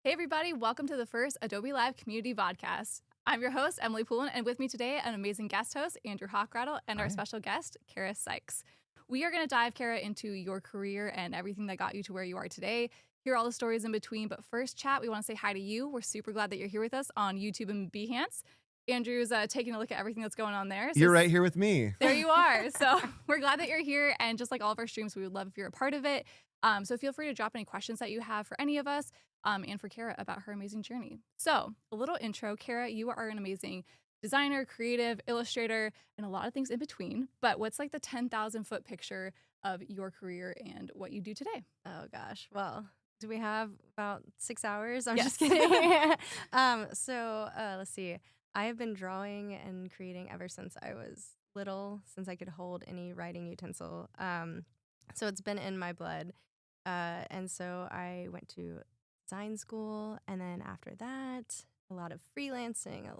Hey everybody, welcome to the first Adobe Live Community Vodcast. I'm your host, Emily Poulin, and with me today, an amazing guest host, Andrew Hochradel, and our Hi. special guest, Carra Sykes. We are going to dive, Cara, into your career and everything that got you to where you are today, hear all the stories in between, but first, chat, we want to say hi to you. We're super glad that you're here with us on YouTube and Behance. Andrew's taking a look at everything that's going on there. You're right here with me. There you are. So we're glad that you're here. And just like all of our streams, we would love if you're a part of it. So feel free to drop any questions that you have for any of us and for Cara about her amazing journey. So a little intro. Cara, you are an amazing designer, creative, illustrator, and a lot of things in between. But what's like the 10,000 foot picture of your career and what you do today? Oh gosh. Well, do we have about 6 hours? I'm Yes. just kidding. Let's see. I have been drawing and creating ever since I was little, since I could hold any writing utensil. So it's been in my blood. And so I went to design school, and then after that, a lot of freelancing,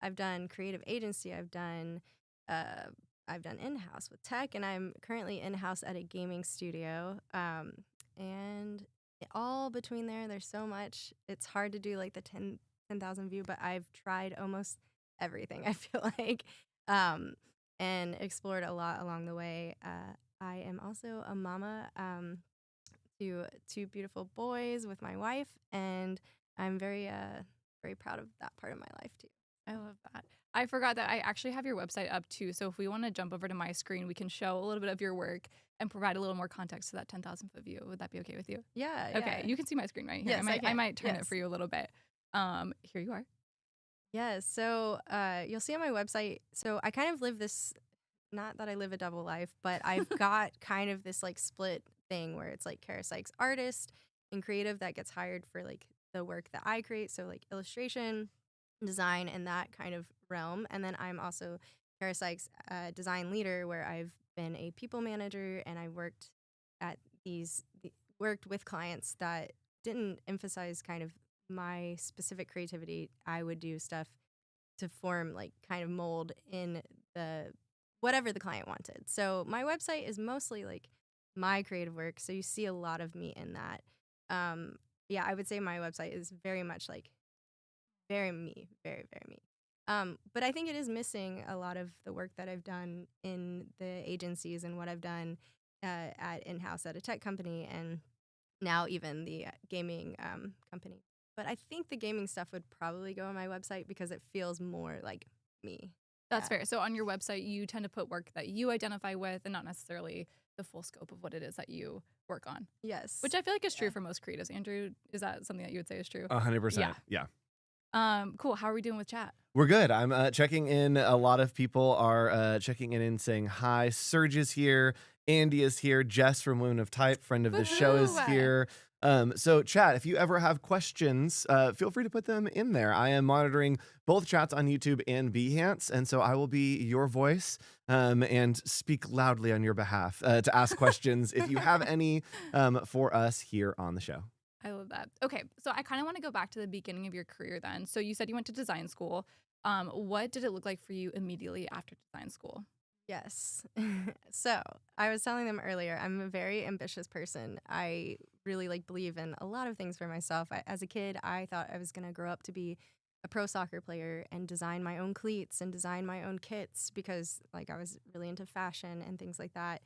I've done creative agency, I've done in-house with tech, and I'm currently in-house at a gaming studio. And all between there's so much. It's hard to do like the 10,000 view, but I've tried almost everything, I feel like, and explored a lot along the way. I am also a mama to two beautiful boys with my wife, and I'm very proud of that part of my life too. I love that. I forgot that I actually have your website up too. So if we want to jump over to my screen, we can show a little bit of your work and provide a little more context to that 10,000 foot view. Would that be okay with you? Yeah. Okay. You can see my screen right here. Yes, I might turn it Yes. for you a little bit. Here you are. Yeah. So you'll see on my website. So I kind of live this, not that I live a double life, but I've got kind of this like split thing where it's like Carra Sykes, artist and creative that gets hired for like the work that I create. So like illustration, design, and that kind of realm. And then I'm also Carra Sykes, design leader, where I've been a people manager, and I worked with clients that didn't emphasize kind of my specific creativity. I would do stuff to form like kind of mold in the whatever the client wanted. So my website is mostly like my creative work. So you see a lot of me in that. Yeah, I would say my website is very much like very me, very, very me. But I think it is missing a lot of the work that I've done in the agencies and what I've done at in-house at a tech company, and now even the gaming company. But I think the gaming stuff would probably go on my website because it feels more like me. That's fair. So on your website, you tend to put work that you identify with and not necessarily the full scope of what it is that you work on. Yes. Which I feel like is true for most creatives. Andrew, is that something that you would say is true? 100%. Yeah. Cool. How are we doing with chat? We're good. I'm checking in. A lot of people are checking in and saying hi. Serge is here. Andy is here. Jess from Women of Type, friend of the show, is Woohoo! here. So chat, if you ever have questions, feel free to put them in there. I am monitoring both chats on YouTube and Behance, and so I will be your voice and speak loudly on your behalf to ask questions if you have any for us here on the show. I love that. Okay, so I kind of want to go back to the beginning of your career then. So you said you went to design school. What did it look like for you immediately after design school? Yes. So I was telling them earlier, I'm a very ambitious person. I really believe in a lot of things for myself. As a kid, I thought I was going to grow up to be a pro soccer player and design my own cleats and design my own kits because I was really into fashion and things like that.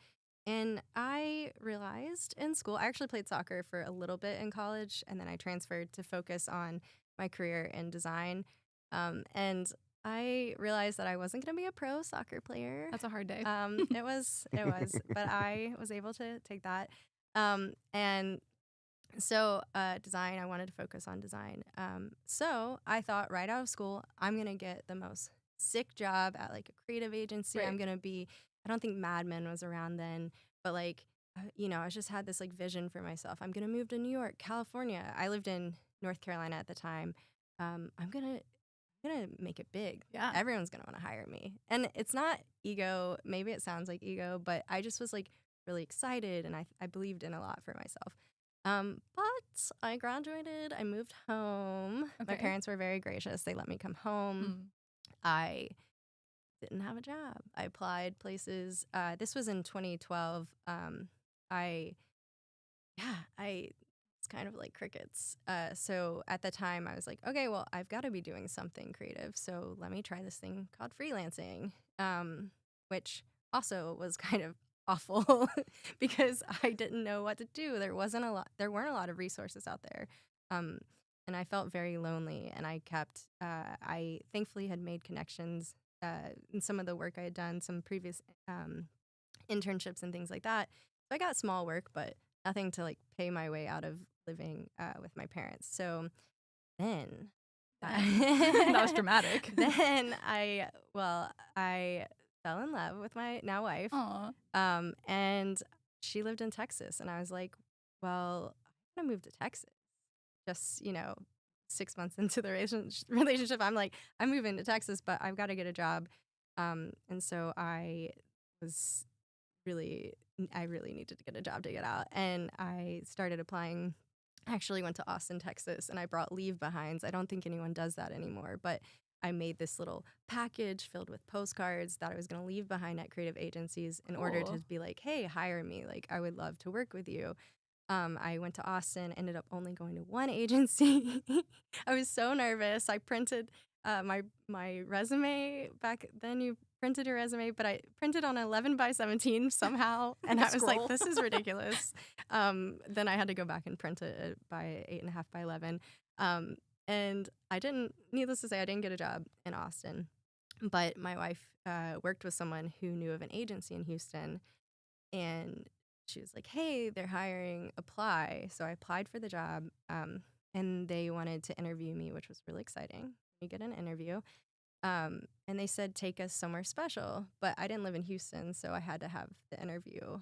And I realized in school, I actually played soccer for a little bit in college, and then I transferred to focus on my career in design. And I realized that I wasn't going to be a pro soccer player. That's a hard day. It was, but I was able to take that. And so design, I wanted to focus on design. So I thought right out of school, I'm going to get the most sick job at a creative agency. Right. I'm going to be, I don't think Mad Men was around then, but I just had this vision for myself. I'm going to move to New York, California. I lived in North Carolina at the time. I'm going to make it big. Yeah. Everyone's going to want to hire me. And it's not ego. Maybe it sounds like ego, but I just was really excited, and I believed in a lot for myself. But I graduated. I moved home. Okay. My parents were very gracious. They let me come home. I didn't have a job. I applied places. This was in 2012. It's kind of like crickets. So at the time, I was like, okay, well, I've got to be doing something creative. So let me try this thing called freelancing, which also was kind of awful because I didn't know what to do. There weren't a lot of resources out there. Um, and I felt very lonely. And I thankfully had made connections in some of the work I had done, some previous internships and things like that. So I got small work, but nothing to like pay my way out of living with my parents. So then, That was dramatic. then I fell in love with my now wife, Aw. and she lived in Texas, and I was like, well, I'm gonna move to Texas. Just 6 months into the relationship, I'm like, I'm moving to Texas, but I've got to get a job, and so was I really needed to get a job to get out. And I started applying. I actually went to Austin, Texas, and I brought leave behinds. I don't think anyone does that anymore, but I made this little package filled with postcards that I was going to leave behind at creative agencies in order Cool. to be like, hey, hire me. Like, I would love to work with you. I went to Austin, ended up only going to one agency. I was so nervous. I printed my resume back then. You printed your resume, but I printed on 11 by 17 somehow, and I was like, Scroll. "This is ridiculous." Then I had to go back and print it by 8.5 by 11. And I didn't. Needless to say, I didn't get a job in Austin, but my wife worked with someone who knew of an agency in Houston, and she was like, hey, they're hiring, apply. So I applied for the job, and they wanted to interview me, which was really exciting. We get an interview, and they said, take us somewhere special. But I didn't live in Houston, so I had to have the interview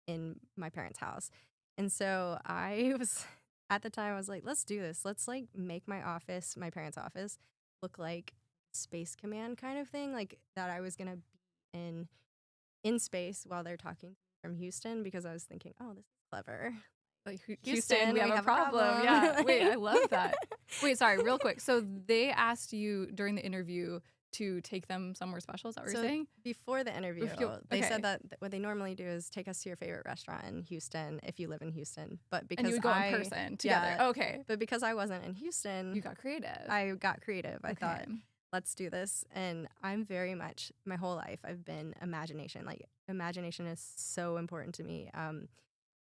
in my parents' house. And so at the time, I was like, let's do this. Let's like make my parents' office, look like Space Command kind of thing, like that I was going to be in space while they're talking from Houston, because I was thinking, oh, this is clever. Like Houston, we have a problem. Yeah. Wait, I love that. Wait, sorry, real quick. So they asked you during the interview to take them somewhere special. Is that what you're saying? Before the interview, they okay. said that what they normally do is take us to your favorite restaurant in Houston if you live in Houston. But because And you would go in person together. Yeah, okay. But because I wasn't in Houston, You got creative. I got creative. I Okay. thought, let's do this. And I'm very much, my whole life, I've been imagination. Like, imagination is so important to me.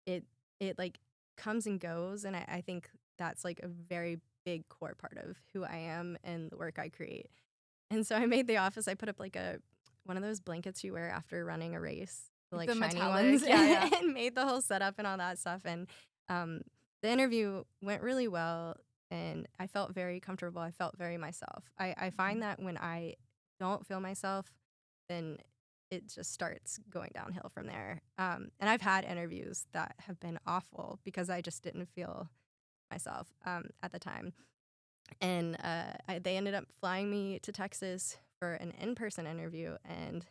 It like comes and goes, and I think that's like a very big core part of who I am and the work I create. And so I made the office. I put up like one of those blankets you wear after running a race, like the shiny metallic, ones, yeah. and made the whole setup and all that stuff. And the interview went really well, and I felt very comfortable. I felt very myself. I find that when I don't feel myself, then it just starts going downhill from there. And I've had interviews that have been awful because I just didn't feel myself at the time. And they ended up flying me to Texas for an in-person interview, and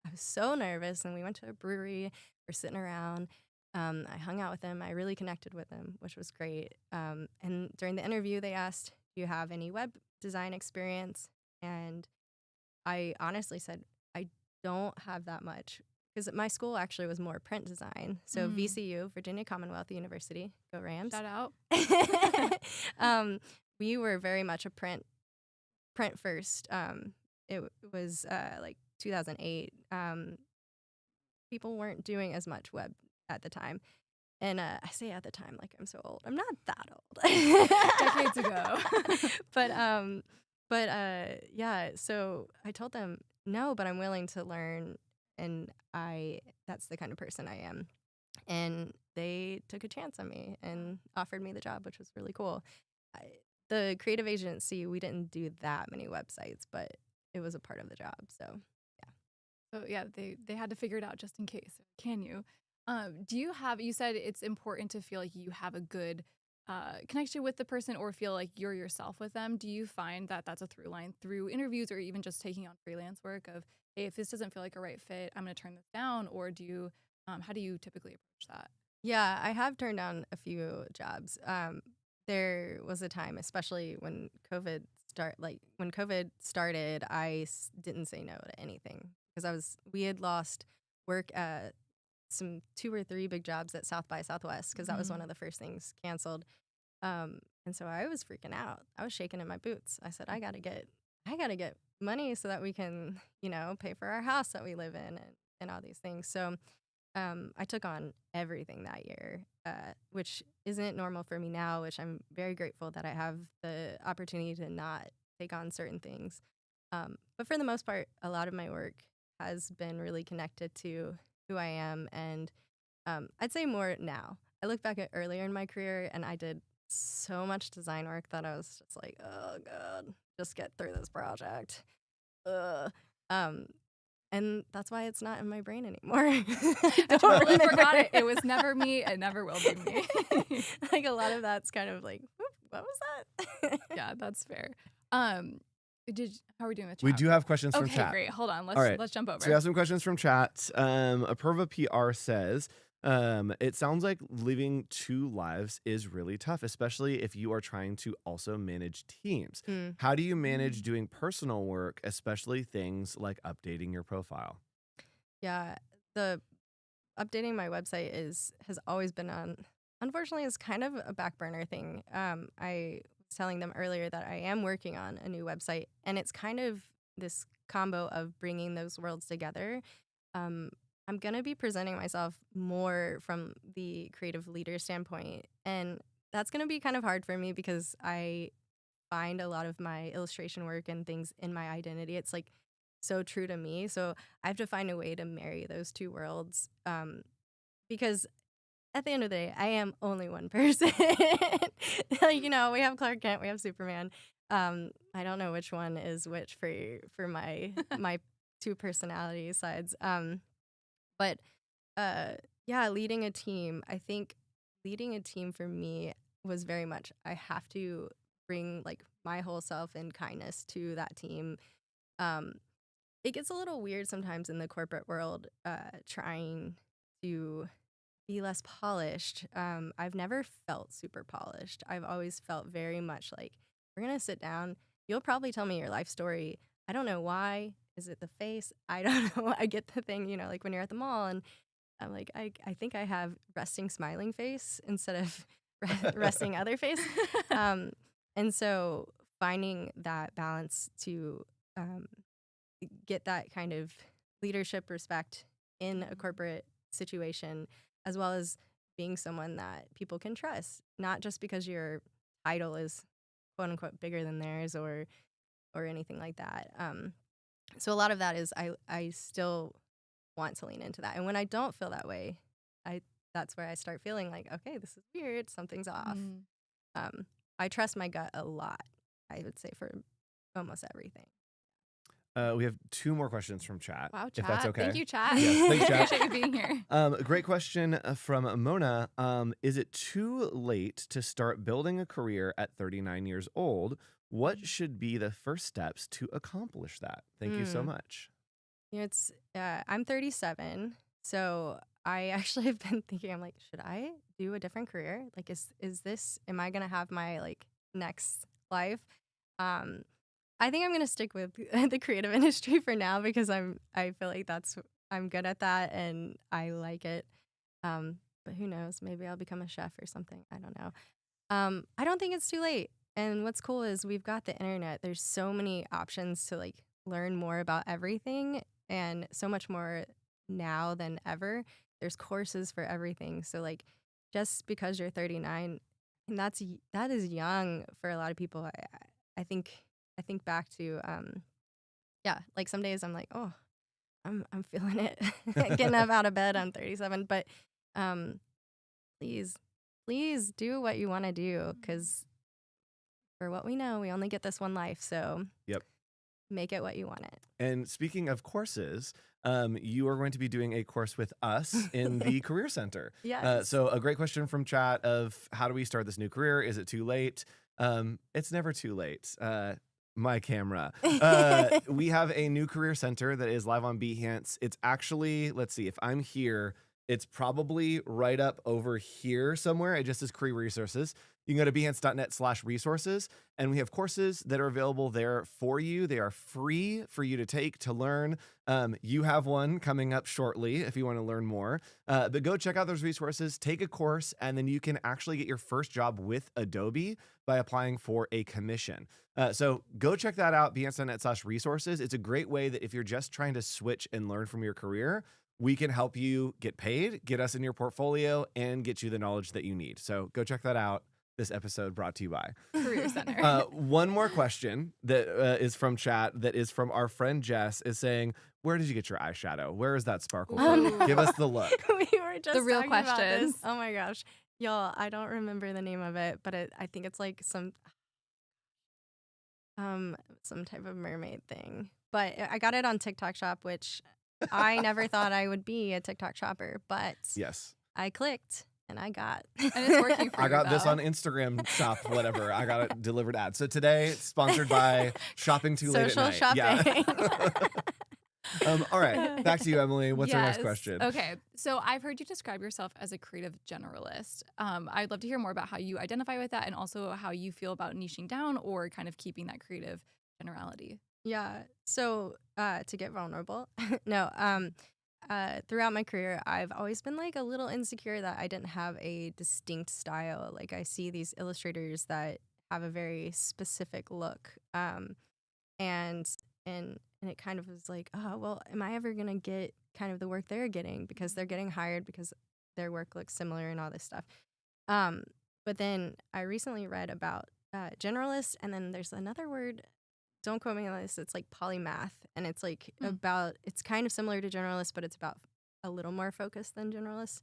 I was so nervous. And we went to a brewery. We're sitting around. I hung out with them. I really connected with them, which was great. And during the interview, they asked, do you have any web design experience? And I honestly said, I don't have that much, because my school actually was more print design. So VCU, Virginia Commonwealth University, go Rams. Shout out. We were very much a print first. It was like 2008. People weren't doing as much web at the time. And I say at the time like I'm so old. I'm not that old. Decades ago. But yeah, so I told them, no, but I'm willing to learn, and that's the kind of person I am. And they took a chance on me and offered me the job, which was really cool. The creative agency, we didn't do that many websites, but it was a part of the job. So So yeah, they had to figure it out just in case. Can you? You said it's important to feel like you have a good connection with the person, or feel like you're yourself with them. Do you find that that's a through line through interviews, or even just taking on freelance work of, hey, if this doesn't feel like a right fit, I'm going to turn this down? Or do you, how do you typically approach that? yeah, I have turned down a few jobs. There was a time, especially when COVID started, I didn't say no to anything, because we had lost work some 2 or 3 big jobs at South by Southwest because that was one of the first things canceled. And so I was freaking out. I was shaking in my boots. I said, I gotta get money so that we can, pay for our house that we live in and all these things. So I took on everything that year, which isn't normal for me now, which I'm very grateful that I have the opportunity to not take on certain things. But for the most part, a lot of my work has been really connected to who I am. And I'd say more now. I look back at earlier in my career and I did so much design work that I was just like, oh God, just get through this project. Ugh. And that's why it's not in my brain anymore. I I don't totally remember. forgot it. It was never me. It never will be me. Like a lot of that's kind of like, whoop, what was that? Yeah, that's fair. How are we doing with chat? We do have questions from Okay, chat. great. Hold on. All right. Let's jump over. So we have some questions from chat. Apurva PR says, it sounds like living 2 lives is really tough, especially if you are trying to also manage teams. How do you manage doing personal work, especially things like updating your profile? Yeah, the updating my website has always been unfortunately, it's kind of a back burner thing. I was telling them earlier that I am working on a new website, and it's kind of this combo of bringing those worlds together. I'm going to be presenting myself more from the creative leader standpoint, and that's going to be kind of hard for me because I find a lot of my illustration work and things in my identity. It's like so true to me. So I have to find a way to marry those 2 worlds because at the end of the day, I am only one person. Like, we have Clark Kent, we have Superman. I don't know which one is which for my 2 personality sides. But yeah, leading a team. I think leading a team for me was very much I have to bring like my whole self and kindness to that team. It gets a little weird sometimes in the corporate world, trying to be less polished. I've never felt super polished. I've always felt very much like we're gonna sit down. You'll probably tell me your life story. I don't know why. Is it the face? I don't know. I get the thing, like when you're at the mall and I'm like, I think I have resting smiling face instead of resting other face. And so finding that balance to get that kind of leadership respect in a corporate situation, as well as being someone that people can trust, not just because your title is quote unquote bigger than theirs or anything like that. So a lot of that is I still want to lean into that. And when I don't feel that way, that's where I start feeling like, okay, this is weird. Something's off. I trust my gut a lot, I would say, for almost everything. We have 2 more questions from chat. Wow, chat. If that's okay. Thank you, chat. Yes, thanks, chat. Appreciate you being here. Great question from Mona. Is it too late to start building a career at 39 years old? What should be the first steps to accomplish that? Thank you so much. It's I'm 37, so I actually have been thinking, I'm like, should I do a different career? Like, is this, am I gonna have my like next life? I think I'm gonna stick with the creative industry for now because I feel like I'm good at that and I like it. But who knows? Maybe I'll become a chef or something. I don't know. I don't think it's too late. And what's cool is we've got the internet. There's so many options to like learn more about everything and so much more now than ever. There's courses for everything. So like just because you're 39, and that is young for a lot of people. I think back to yeah, like some days I'm like, oh, I'm feeling it. Getting up out of bed, I'm 37, but please do what you want to do because for what we know, we only get this one life. So Yep. Make it what you want it. And speaking of courses, you are going to be doing a course with us in the Career Center. Yes. So a great question from chat of how do we start this new career? Is it too late? It's never too late. My camera. We have a new Career Center that is live on Behance. It's actually, let's see, if I'm here, it's probably right up over here somewhere. It just says Career Resources. You can go to behance.net/resources, and we have courses that are available there for you. They are free for you to take, to learn. You have one coming up shortly if you want to learn more. But go check out those resources, take a course, and then you can actually get your first job with Adobe by applying for a commission. So go check that out, behance.net/resources. It's a great way that if you're just trying to switch and learn from your career, we can help you get paid, get us in your portfolio, and get you the knowledge that you need. So go check that out. This episode brought to you by Career Center. One more question that is from chat, that is from our friend Jess, is saying, where did you get your eyeshadow? Where is that sparkle from? Give us the look. We were just The real talking about this. questions. Oh my gosh. Y'all, I don't remember the name of it, but I think it's like some type of mermaid thing. But I got it on TikTok Shop, which I never thought I would be a TikTok shopper, but Yes. I clicked and I got. And it's working for I you, got this though. on Instagram shop, whatever. I got it delivered ad. So today, sponsored by Shopping Too Late Social at Night. shopping. Yeah. All right. Back to you, Emily. What's our next Yes. question? Okay. So I've heard you describe yourself as a creative generalist. I'd love to hear more about how you identify with that and also how you feel about niching down or kind of keeping that creative generality. Yeah. So to get vulnerable, no. Throughout my career, I've always been like a little insecure that I didn't have a distinct style. Like I see these illustrators that have a very specific look, and it kind of was like, oh well, am I ever gonna get kind of the work they're getting because they're getting hired because their work looks similar and all this stuff. But then I recently read about generalist, and then there's another word. Don't quote me on this. It's like polymath, and it's like about. It's kind of similar to generalist, but it's about a little more focused than generalist.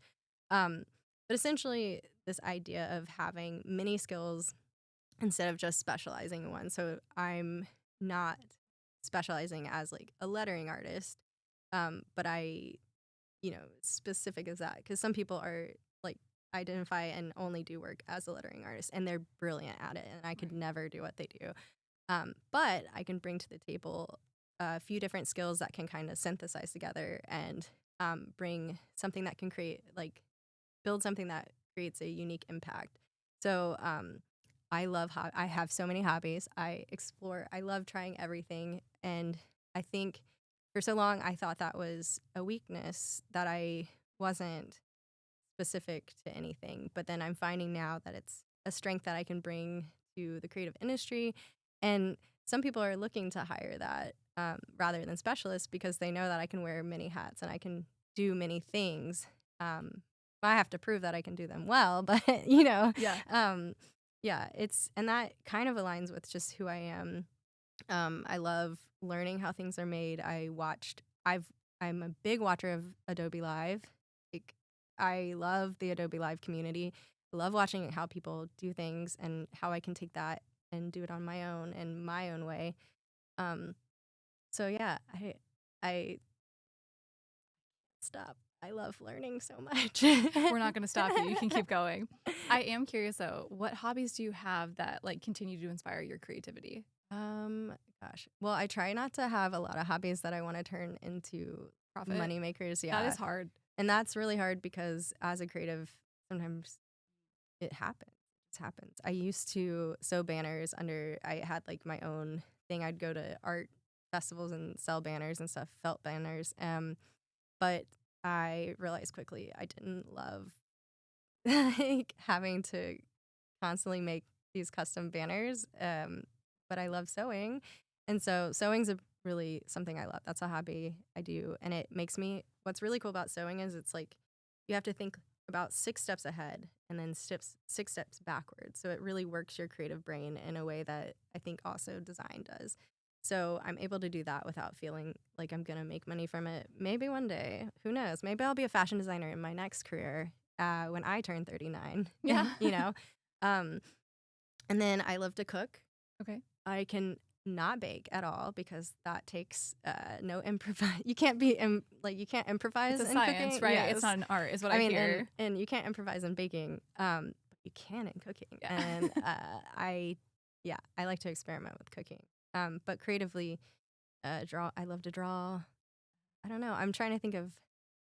But essentially, this idea of having many skills instead of just specializing in one. So I'm not specializing as like a lettering artist, but I, specific as that, because some people are like identify and only do work as a lettering artist, and they're brilliant at it, and I could never do what they do. But I can bring to the table a few different skills that can kind of synthesize together and bring something that can build something that creates a unique impact. So I have so many hobbies. I explore. I love trying everything. And I think for so long, I thought that was a weakness, that I wasn't specific to anything. But then I'm finding now that it's a strength that I can bring to the creative industry. And some people are looking to hire that rather than specialists, because they know that I can wear many hats and I can do many things. I have to prove that I can do them well, but and that kind of aligns with just who I am. I love learning how things are made. I'm a big watcher of Adobe Live. I love the Adobe Live community. I love watching how people do things and how I can take that and do it on my own and my own way. So yeah, I stop. I love learning so much. We're not going to stop you. You can keep going. I am curious though, what hobbies do you have that like continue to inspire your creativity? Gosh. Well, I try not to have a lot of hobbies that I want to turn into Profit? money makers. Yeah. That is hard. And that's really hard because as a creative, sometimes it happens. It happens. I used to sew banners I had like my own thing. I'd go to art festivals and sell banners and stuff, felt banners. But I realized quickly I didn't love like having to constantly make these custom banners. But I love sewing. And so sewing's really something I love. That's a hobby I do. And it makes me, what's really cool about sewing is it's like you have to think about 6 steps ahead and then 6 steps backwards. So it really works your creative brain in a way that I think also design does. So I'm able to do that without feeling like I'm going to make money from it. Maybe one day, who knows? Maybe I'll be a fashion designer in my next career when I turn 39. Yeah. And then I love to cook. Okay. I can not bake at all because that takes no improvise. You can't you can't improvise. It's a in science, cooking. right? Yes. It's not an art, is what I hear. And you can't improvise in baking, but you can in cooking. Yeah. And I like to experiment with cooking. But creatively, draw. I love to draw. I don't know. I'm trying to think of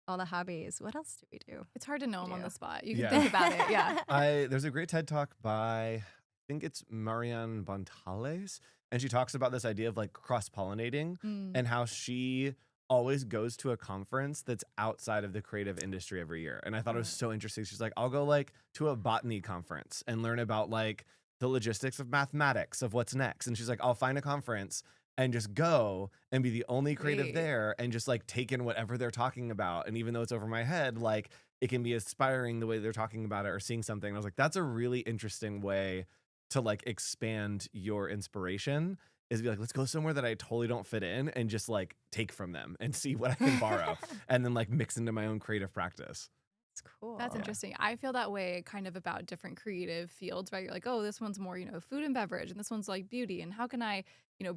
all the hobbies. What else do we do? It's hard to know them on do. the spot. You can Yeah. think about it. Yeah. There's a great TED talk by, I think it's Marianne Bontales, and she talks about this idea of like cross-pollinating and how she always goes to a conference that's outside of the creative industry every year. And I thought it was so interesting. She's like, I'll go like to a botany conference and learn about like the logistics of mathematics of what's next. And she's like, I'll find a conference and just go and be the only creative Great. there and just like take in whatever they're talking about. And even though it's over my head, like it can be inspiring the way they're talking about it or seeing something. And I was like, that's a really interesting way to like expand your inspiration, is be like, let's go somewhere that I totally don't fit in and just like take from them and see what I can borrow and then like mix into my own creative practice. It's cool. That's interesting. I feel that way kind of about different creative fields, right? You're like, oh, this one's more, food and beverage, and this one's like beauty. And how can I,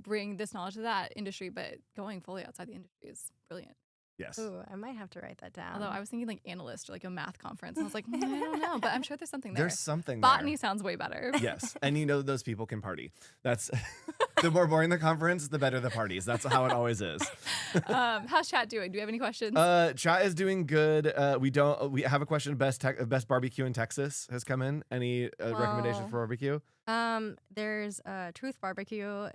bring this knowledge to that industry? But going fully outside the industry is brilliant. Yes. Ooh, I might have to write that down. Although I was thinking like analyst or like a math conference. And I was like, I don't know, but I'm sure there's something there. There's something Botany there. sounds way better. Yes. And those people can party. That's the more boring the conference, the better the parties. That's how it always is. How's chat doing? Do we have any questions? Chat is doing good. We have a question. Best barbecue in Texas has come in. Any recommendations for barbecue? There's Truth Barbecue.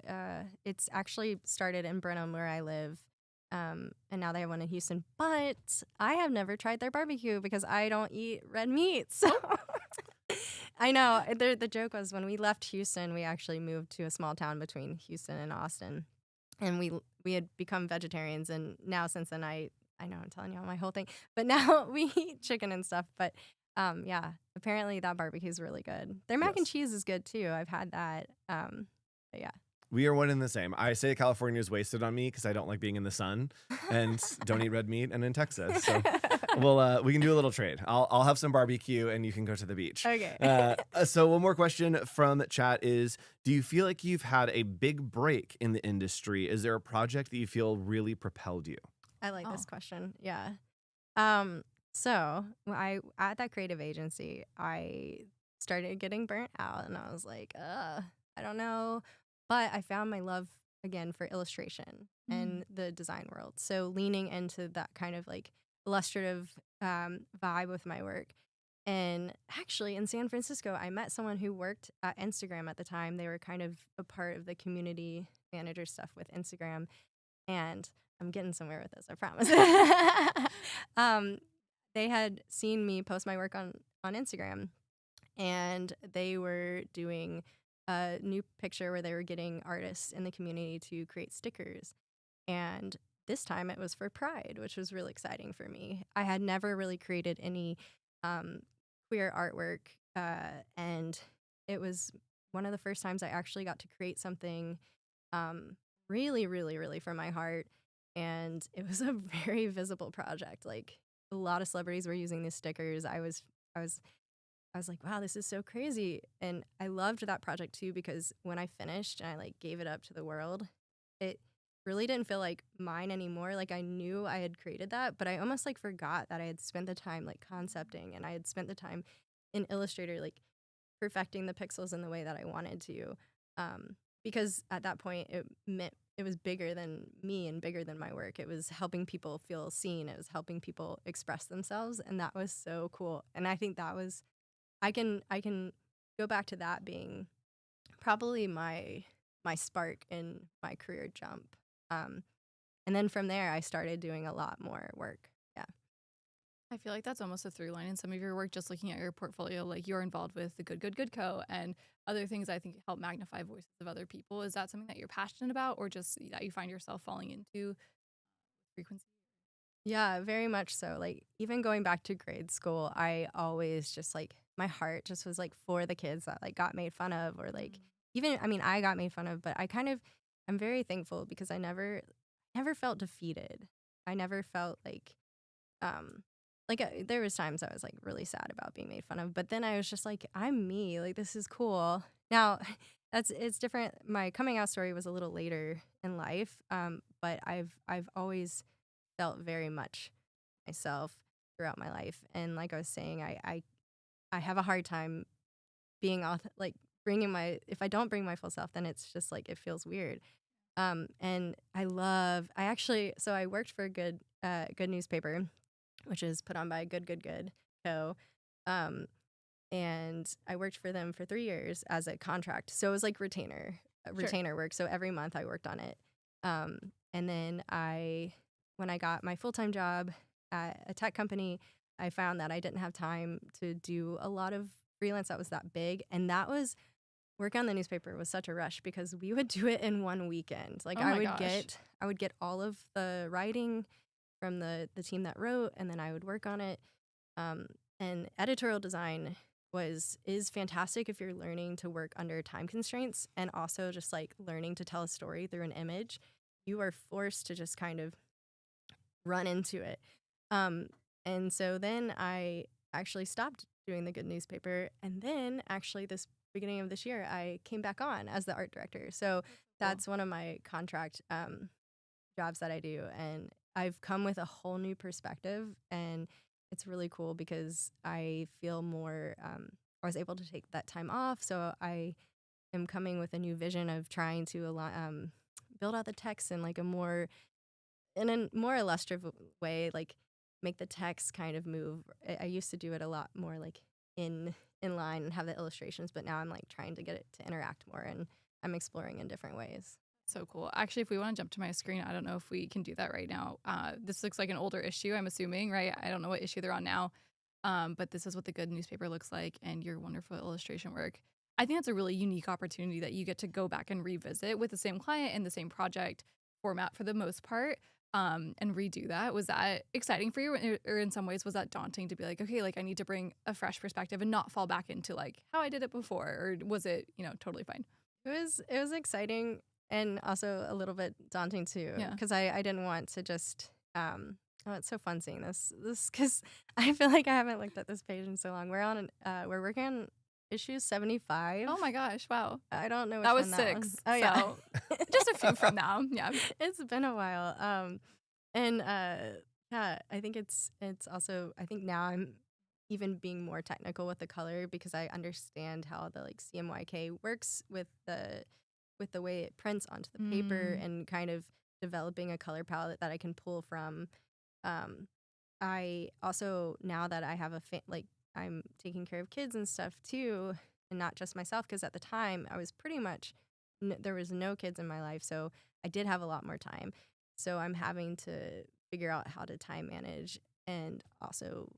It's actually started in Brenham where I live. And now they have one in Houston, but I have never tried their barbecue because I don't eat red meat. So I know the joke was when we left Houston, we actually moved to a small town between Houston and Austin, and we had become vegetarians. And now since then, I know I'm telling you all my whole thing, but now we eat chicken and stuff. But yeah, apparently that barbecue is really good. Their mac and cheese is good too. I've had that. But yeah. We are one and the same. I say California is wasted on me because I don't like being in the sun and don't eat red meat, and in Texas. So we can do a little trade. I'll have some barbecue and you can go to the beach. Okay. So one more question from chat is, do you feel like you've had a big break in the industry? Is there a project that you feel really propelled you? I like this question. Yeah. So at that creative agency, I started getting burnt out, and I was like, I don't know. But I found my love again for illustration and the design world. So leaning into that kind of like illustrative vibe with my work. And actually in San Francisco, I met someone who worked at Instagram at the time. They were kind of a part of the community manager stuff with Instagram. And I'm getting somewhere with this, I promise. They had seen me post my work on Instagram, and they were doing a new picture where they were getting artists in the community to create stickers. And this time it was for Pride, which was really exciting for me. I had never really created any queer artwork, and it was one of the first times I actually got to create something really, really, really from my heart. And it was a very visible project. Like, a lot of celebrities were using these stickers. I was like, wow, this is so crazy. And I loved that project too, because when I finished and I like gave it up to the world, it really didn't feel like mine anymore. Like, I knew I had created that, but I almost like forgot that I had spent the time like concepting, and I had spent the time in Illustrator like perfecting the pixels in the way that I wanted to. Because at that point it meant it was bigger than me and bigger than my work. It was helping people feel seen. It was helping people express themselves, and that was so cool. And I think that was I can go back to that being probably my spark in my career jump. And then from there, I started doing a lot more work. Yeah. I feel like that's almost a through line in some of your work, just looking at your portfolio. Like, you're involved with the Good Co. and other things I think help magnify voices of other people. Is that something that you're passionate about, or just that you find yourself falling into frequency? Yeah, very much so. Like, even going back to grade school, I always just like, my heart just was like for the kids that like got made fun of, or like even, I mean, I got made fun of, but I'm very thankful because I never felt defeated. I never felt like there was times I was like really sad about being made fun of, but then I was just like, I'm me, like, this is cool. Now it's different. My coming out story was a little later in life, but I've always felt very much myself throughout my life. And like I was saying, I have a hard time being like if I don't bring my full self, then it's just like, it feels weird. And I worked for a good newspaper which is put on by Good Co. Um, and I worked for them for 3 years as a contract. So it was like retainer work. So every month I worked on it. And then when I got my full-time job at a tech company, I found that I didn't have time to do a lot of freelance that was that big. And that was work on the newspaper was such a rush because we would do it in one weekend. Like Oh my gosh. I would get all of the writing from the team that wrote, and then I would work on it. And editorial design is fantastic if you're learning to work under time constraints and also just like learning to tell a story through an image. You are forced to just kind of run into it. And so then I actually stopped doing the Good newspaper, and then actually this beginning of this year I came back on as the art director. So that's one of my contract jobs that I do, and I've come with a whole new perspective, and it's really cool because I feel more I was able to take that time off, so I am coming with a new vision of trying to build out the text in like in a more illustrative way, like make the text kind of move. I used to do it a lot more like in line and have the illustrations, but now I'm like trying to get it to interact more, and I'm exploring in different ways. So cool. Actually, if we want to jump to my screen, I don't know if we can do that right now. This looks like an older issue, I'm assuming, right? I don't know what issue they're on now. But this is what the Good newspaper looks like and your wonderful illustration work. I think that's a really unique opportunity that you get to go back and revisit with the same client and the same project format for the most part, and redo that. Was that exciting for you? Or in some ways, was that daunting to be like, okay, like I need to bring a fresh perspective and not fall back into like how I did it before? Or was it, totally fine? It was exciting and also a little bit daunting too, Yeah. because I didn't want to just oh, it's so fun seeing this because I feel like I haven't looked at this page in so long. We're working on issue 75. Oh my gosh. Wow. I don't know which That was one that was. 6. Oh yeah. So just a few from now. Yeah. It's been a while. And yeah, I think it's also, I think now I'm even being more technical with the color because I understand how the like CMYK works with the way it prints onto the paper, and kind of developing a color palette that I can pull from. I also, now that I have like I'm taking care of kids and stuff too, and not just myself, because at the time I was pretty much there was no kids in my life, so I did have a lot more time. So I'm having to figure out how to time manage and also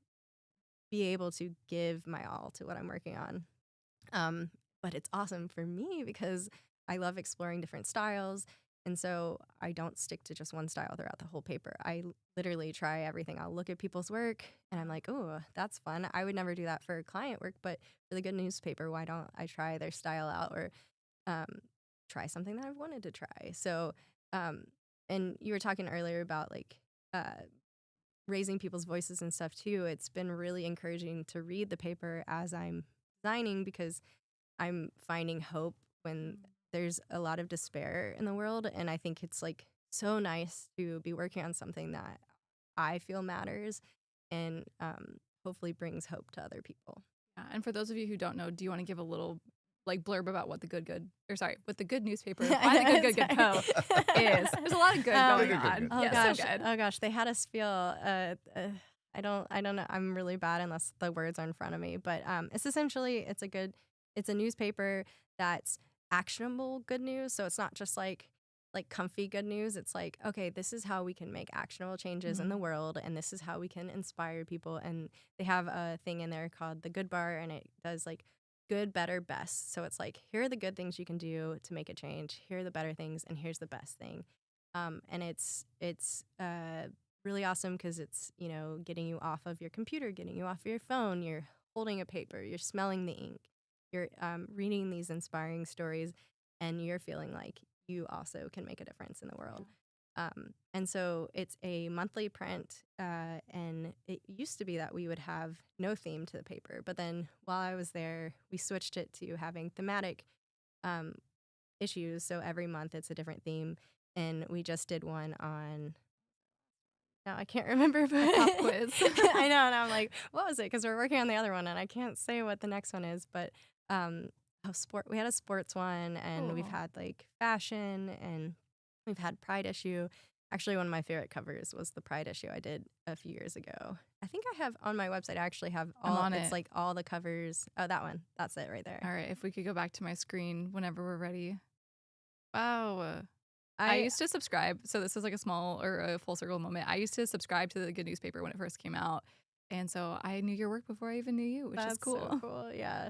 be able to give my all to what I'm working on. But it's awesome for me because I love exploring different styles. And so I don't stick to just one style throughout the whole paper. I literally try everything. I'll look at people's work and I'm like, oh, that's fun. I would never do that for client work, but for the Good newspaper, why don't I try their style out, or try something that I've wanted to try? So, and you were talking earlier about like raising people's voices and stuff too. It's been really encouraging to read the paper as I'm designing, because I'm finding hope when there's a lot of despair in the world. And I think it's like so nice to be working on something that I feel matters and hopefully brings hope to other people. Yeah, and for those of you who don't know, do you want to give a little like blurb about what the what the Good newspaper, why the Good Co is? There's a lot of good going on. Oh Yeah, gosh, so good. oh gosh, they had us feel. I don't know. I'm really bad unless the words are in front of me. But it's essentially it's a newspaper that's actionable good news. So it's not just like comfy good news. It's like, okay, this is how we can make actionable changes in the world, and this is how we can inspire people. And they have a thing in there called the Good Bar, and it does like good, better, best. So it's like, here are the good things you can do to make a change. Here are the better things, and here's the best thing. And it's really awesome because it's, getting you off of your computer, getting you off of your phone. You're holding a paper, you're smelling the ink, you're reading these inspiring stories, and you're feeling like you also can make a difference in the world. And so it's a monthly print, and it used to be that we would have no theme to the paper. But then while I was there, we switched it to having thematic issues. So every month it's a different theme. And we just did one on, now I can't remember, but Pop quiz. I know, and I'm like, what was it? Because we're working on the other one, and I can't say what the next one is. But we had a sports one, and we've had like fashion, and we've had Pride issue. Actually, one of my favorite covers was the Pride issue I did a few years ago. I think I have on my website, I actually have I'm all, on it's it. like all the covers. Oh, that one. That's it right there. All right, if we could go back to my screen whenever we're ready. Wow. I I, used to subscribe. So this is like a small or a full circle moment. I used to subscribe to the Good Newspaper when it first came out. And so I knew your work before I even knew you, which is that's cool. so cool. Yeah.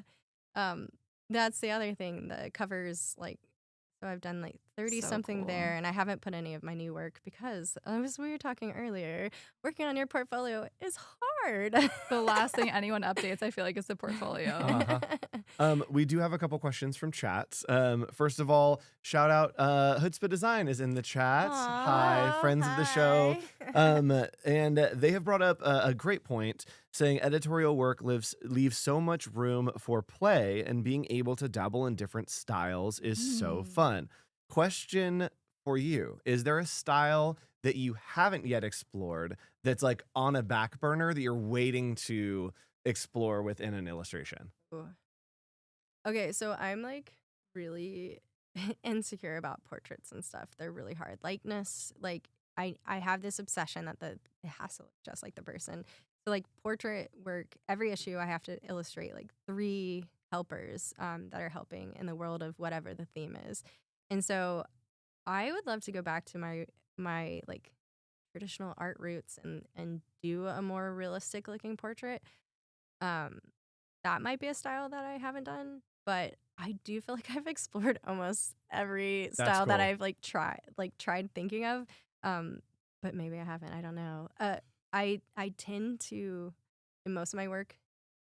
Um, that's the other thing. The covers, like, so I've done like 30 So something cool. there, and I haven't put any of my new work because, as we were talking earlier, working on your portfolio is hard. The last thing anyone updates, I feel like, is the portfolio. Uh-huh. We do have a couple questions from chat. First of all, shout out Chutzpah Design is in the chat. Hi, Aw, friends of the show. hi. And they have brought up a great point, saying editorial work leaves so much room for play, and being able to dabble in different styles is so fun. Question for you: is there a style that you haven't yet explored that's like on a back burner that you're waiting to explore within an illustration? Ooh. Okay, so I'm like really insecure about portraits and stuff. They're really hard. Likeness, like I have this obsession that it has to look just like the person. So like portrait work, every issue I have to illustrate like 3 helpers that are helping in the world of whatever the theme is. And so I would love to go back to my like traditional art roots and do a more realistic looking portrait. Um, that might be a style that I haven't done, but I do feel like I've explored almost every That's style that cool. I've tried thinking of. Um, but maybe I haven't. I don't know. I tend to, in most of my work,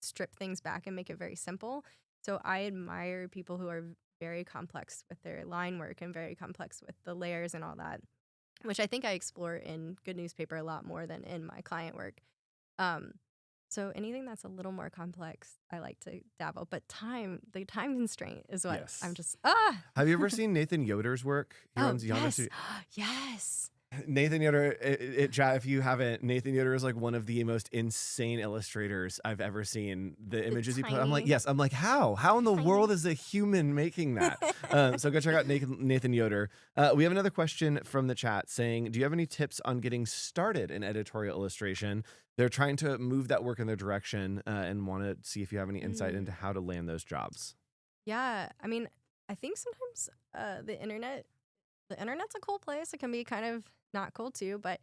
strip things back and make it very simple. So I admire people who are very complex with their line work and very complex with the layers and all that, which I think I explore in Good Newspaper a lot more than in my client work. Um, so anything that's a little more complex, I like to dabble. But the time constraint is what Yes. I'm just Have you ever seen Nathan Yoder's work? He Oh runs Yonder yes, Studio. yes. Nathan Yoder, chat, if you haven't, Nathan Yoder is like one of the most insane illustrators I've ever seen. The images he put, I'm like, tiny- yes, I'm like, how in the tiny- world is a human making that? So go check out Nathan Yoder. We have another question from the chat saying, do you have any tips on getting started in editorial illustration? They're trying to move that work in their direction and want to see if you have any insight into how to land those jobs. Yeah, I mean, I think sometimes the internet's a cool place. It can be kind of not cool too, but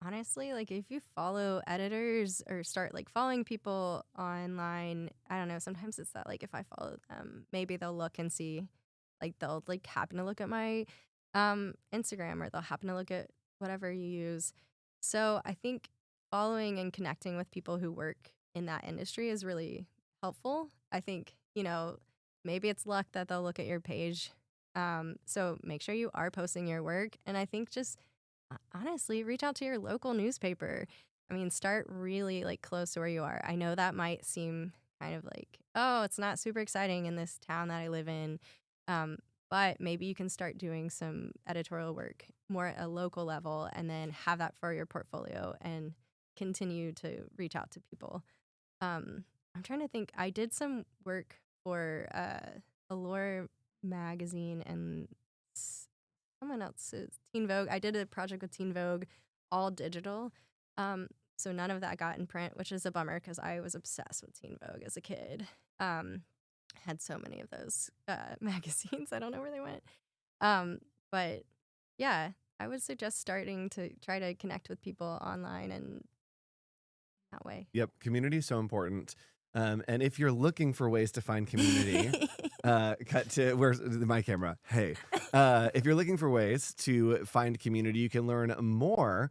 honestly, like if you follow editors or start like following people online, I don't know, sometimes it's that like if I follow them, maybe they'll look and see, like they'll like happen to look at my Instagram, or they'll happen to look at whatever you use. So I think following and connecting with people who work in that industry is really helpful. I think, maybe it's luck that they'll look at your page. So make sure you are posting your work. And I think just honestly, reach out to your local newspaper. I mean, start really like close to where you are. I know that might seem kind of like, oh, it's not super exciting in this town that I live in. But maybe you can start doing some editorial work more at a local level and then have that for your portfolio and continue to reach out to people. I'm trying to think. I did some work for Allure magazine and someone else's Teen Vogue. I did a project with Teen Vogue, all digital. So none of that got in print, which is a bummer because I was obsessed with Teen Vogue as a kid. Had so many of those magazines. I don't know where they went. But yeah, I would suggest starting to try to connect with people online and that way. Yep, community is so important. And if you're looking for ways to find community, cut to where's my camera? Hey, if you're looking for ways to find community, you can learn more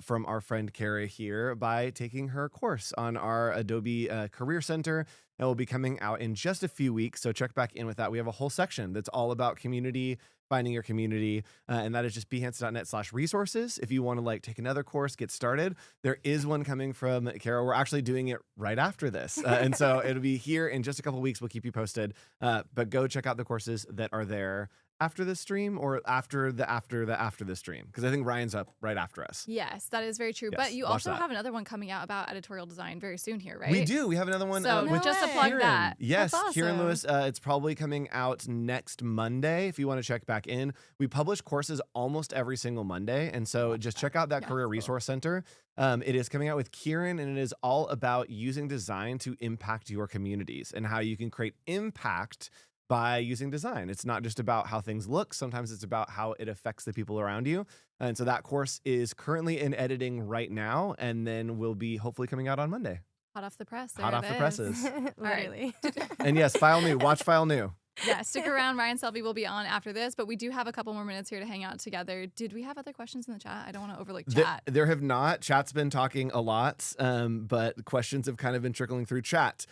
from our friend Cara here by taking her course on our Adobe Career Center. It will be coming out in just a few weeks, so check back in with that. We have a whole section that's all about community, finding your community, and that is just behance.net/resources. If you want to like take another course, get started, there is one coming from Cara. We're actually doing it right after this, and so it'll be here in just a couple weeks. We'll keep you posted, but go check out the courses that are there. after this stream, or after the stream? Because I think Ryan's up right after us. Yes, that is very true. Yes, But you watch also that. have another one coming out about editorial design very soon here, right? We do. We have another one So with just to plug Kieran. that. Yes, That's Kieran awesome. Lewis. It's probably coming out next Monday if you want to check back in. We publish courses almost every single Monday. And so just check out that Yeah, Career cool. Resource Center. It is coming out with Kieran, and it is all about using design to impact your communities and how you can create impact by using design. It's not just about how things look. Sometimes it's about how it affects the people around you. And so that course is currently in editing right now, and then will be hopefully coming out on Monday. Hot off the press. Hot there off it the is. presses. Literally. And yes, file new. Watch file new. Yeah, stick around. Ryan Selvey will be on after this, but we do have a couple more minutes here to hang out together. Did we have other questions in the chat? I don't want to overlook chat. There have not. Chat's been talking a lot, but questions have kind of been trickling through chat.